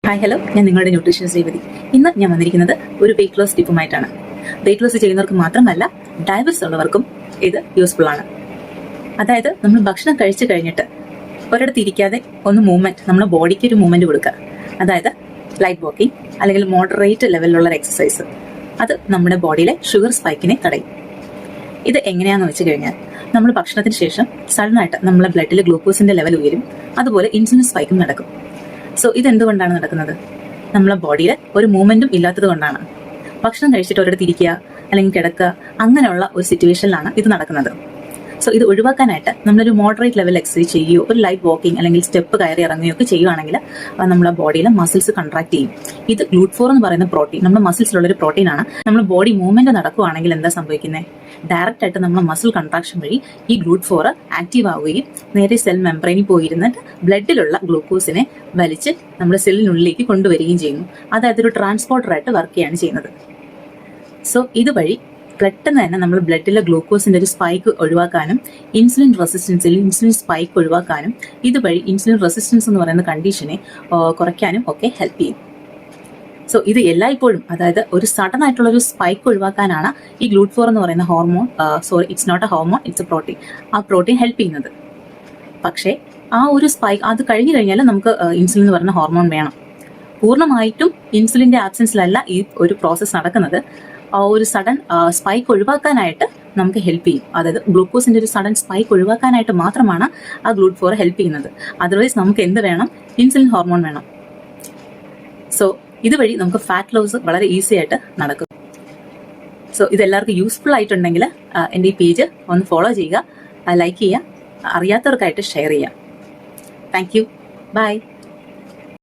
Hi hello, ഞാൻ നിങ്ങളുടെ nutrition Shrimati. ഇന്ന് ഞാൻ വന്നിരിക്കുന്നത് ഒരു വെയിറ്റ് ലോസ് ടിപ്പുമായിട്ടാണ്. വെയിറ്റ് ലോസ് ചെയ്യുന്നവർക്ക് മാത്രമല്ല, ഡയബറ്റിസ് ഉള്ളവർക്കും ഇത് യൂസ്ഫുൾ ആണ്. അതായത് നമ്മൾ ഭക്ഷണം കഴിച്ചു കഴിഞ്ഞിട്ട് ഒരിടത്ത് ഇരിക്കാതെ ഒന്ന് മൂവ്മെന്റ്, നമ്മുടെ ബോഡിക്ക് ഒരു മൂവ്മെന്റ് കൊടുക്കുക. അതായത് ലൈറ്റ് വാക്കിംഗ് അല്ലെങ്കിൽ മോഡറേറ്റ് ലെവലിലുള്ള എക്സസൈസ്. അത് നമ്മുടെ ബോഡിയിലെ ഷുഗർ സ്പൈക്കിനെ തടയും. ഇത് എങ്ങനെയാണെന്ന് വെച്ച് കഴിഞ്ഞാൽ, നമ്മൾ ഭക്ഷണത്തിന് ശേഷം സഡനായിട്ട് നമ്മളെ ബ്ലഡിൽ ഗ്ലൂക്കോസിന്റെ ലെവൽ ഉയരും, അതുപോലെ ഇൻസുലിൻ സ്പൈക്കും നടക്കും. സോ ഇതെന്തുകൊണ്ടാണ് നടക്കുന്നത്? നമ്മളെ ബോഡിയിൽ ഒരു മൂവ്മെന്റും ഇല്ലാത്തത് കൊണ്ടാണ്. ഭക്ഷണം കഴിച്ചിട്ട് ഒരിടത്ത് ഇരിക്കുക അല്ലെങ്കിൽ കിടക്കുക, അങ്ങനെയുള്ള ഒരു സിറ്റുവേഷനിലാണ് ഇത് നടക്കുന്നത്. സോ ഇത് ഒഴിവാക്കാനായിട്ട് നമ്മളൊരു മോഡറേറ്റ് ലെവൽ എക്സസൈസ് ചെയ്യുകയോ ഒരു ലൈറ്റ് വാക്കിംഗ് അല്ലെങ്കിൽ സ്റ്റെപ്പ് കയറി ഇറങ്ങുകയോ ഒക്കെ ചെയ്യുകയാണെങ്കിൽ നമ്മുടെ ബോഡിയിലെ മസിൽസ് കൺട്രാക്ട് ചെയ്യും. ഇത് GLUT4 എന്ന് പറയുന്ന പ്രോട്ടീൻ നമ്മുടെ മസിൽസിലുള്ളൊരു പ്രോട്ടീനാണ്. നമ്മുടെ ബോഡി മൂവ്മെന്റ് നടക്കുകയാണെങ്കിൽ എന്താ സംഭവിക്കുന്നത്? ഡയറക്റ്റ് ആയിട്ട് നമ്മുടെ മസിൽ കൺട്രാക്ഷൻ വഴി ഈ GLUT4 ആക്റ്റീവ് ആവുകയും നേരെ സെൽ മെംബ്രെയിനിൽ പോയിരുന്നിട്ട് ബ്ലഡിലുള്ള ഗ്ലൂക്കോസിനെ വലിച്ച് നമ്മുടെ സെല്ലിനുള്ളിലേക്ക് കൊണ്ടുവരികയും ചെയ്യുന്നു. അതായത് ഒരു ട്രാൻസ്പോർട്ടറായിട്ട് വർക്ക് ചെയ്യാണ് ചെയ്യുന്നത്. സോ ഇതുവഴി പെട്ടെന്ന് തന്നെ നമ്മൾ ബ്ലഡിലെ ഗ്ലൂക്കോസിന്റെ ഒരു സ്പൈക്ക് ഒഴിവാക്കാനും ഇൻസുലിൻ റെസിസ്റ്റൻസിൽ ഇൻസുലിൻ സ്പൈക്ക് ഒഴിവാക്കാനും ഇതുവഴി ഇൻസുലിൻ റെസിസ്റ്റൻസ് എന്ന് പറയുന്ന കണ്ടീഷനെ കുറയ്ക്കാനും ഒക്കെ ഹെൽപ്പ് ചെയ്യും. സോ ഇത് എല്ലായ്പ്പോഴും, അതായത് ഒരു സഡൻ ആയിട്ടുള്ള ഒരു സ്പൈക്ക് ഒഴിവാക്കാനാണ് ഈ GLUT4 എന്ന് പറയുന്ന hormone, it's not a hormone, it's a protein, ആ പ്രോട്ടീൻ ഹെൽപ്പ് ചെയ്യുന്നത്. പക്ഷേ ആ ഒരു സ്പൈക്ക് അത് കഴിഞ്ഞു കഴിഞ്ഞാൽ നമുക്ക് ഇൻസുലിൻ എന്ന് പറയുന്ന ഹോർമോൺ വേണം. പൂർണ്ണമായിട്ടും ഇൻസുലിന്റെ ആബ്സെൻസിലല്ല ഈ ഒരു പ്രോസസ്സ് നടക്കുന്നത്. ഒരു സഡൻ സ്പൈക്ക് ഒഴിവാക്കാനായിട്ട് നമുക്ക് ഹെൽപ്പ് ചെയ്യും. അതായത് ഗ്ലൂക്കോസിന്റെ ഒരു സഡൻ സ്പൈക്ക് ഒഴിവാക്കാനായിട്ട് മാത്രമാണ് ആ GLUT4 ഹെൽപ്പ് ചെയ്യുന്നത്. അതർവൈസ് നമുക്ക് എന്ത് വേണം? ഇൻസുലിൻ ഹോർമോൺ വേണം. സോ ഇതുവഴി നമുക്ക് ഫാറ്റ് ലോസ് വളരെ ഈസി ആയിട്ട് നടക്കും. സോ ഇതെല്ലാവർക്കും യൂസ്ഫുൾ ആയിട്ടുണ്ടെങ്കിൽ എൻ്റെ ഈ പേജ് ഒന്ന് ഫോളോ ചെയ്യുക, ലൈക്ക് ചെയ്യുക, അറിയാത്തവർക്കായിട്ട് ഷെയർ ചെയ്യുക. Thank you. ബൈ.